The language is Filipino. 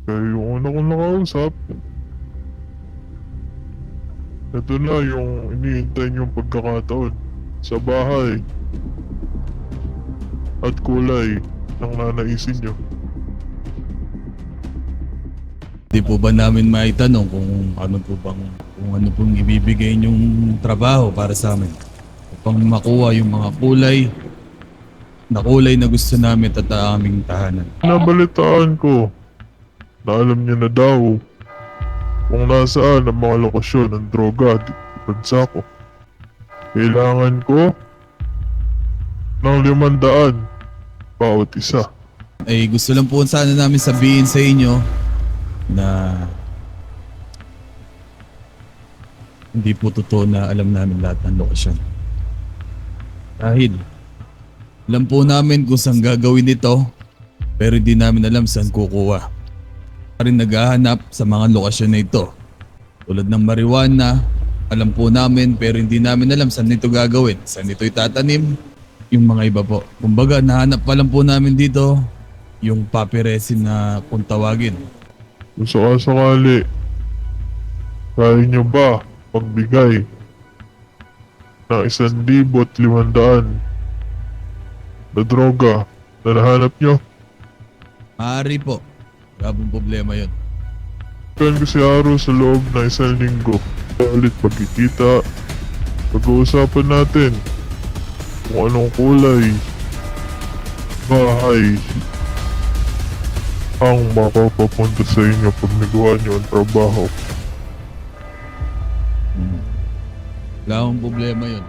Kaya yung una kong nakausap, ito na yung iniintay niyong pagkakataon sa bahay at kulay ng nanaisin niyo. Di po ba namin maitanong kung ano pong ibibigay niyong trabaho para sa amin upang makuha yung mga kulay na gusto namin at aming tahanan. Nabalitaan ko na alam niya na daw kung nasaan ang mga lokasyon ng droga dito sa bansa ko. Kailangan ko ng 500 bawat isa. Ay gusto lang po sana namin sabihin sa inyo na hindi po totoo na alam namin lahat ng lokasyon. Dahil alam po namin kung saan gagawin ito, pero hindi namin alam saan kukuha. Rin naghahanap sa mga lokasyon na ito. Tulad ng marijuana, alam po namin pero hindi namin alam saan ito gagawin, saan ito itatanim, yung mga iba po. Kumbaga nahanap pa lang po namin dito yung poppy resin na kung tawagin. Kung sakasakali, kaya niyo ba magbigay ng 1,500 na droga na nahanap niyo? Maaari po. Wala pong problema yun. Kaya ko si Aro sa loob ng 1 linggo. Kaya ulit pagkikita, pag-uusapan natin kung anong kulay bahay ang mapapapunta sa inyo pag nagawa niyo ang trabaho. Wala akong problema yun.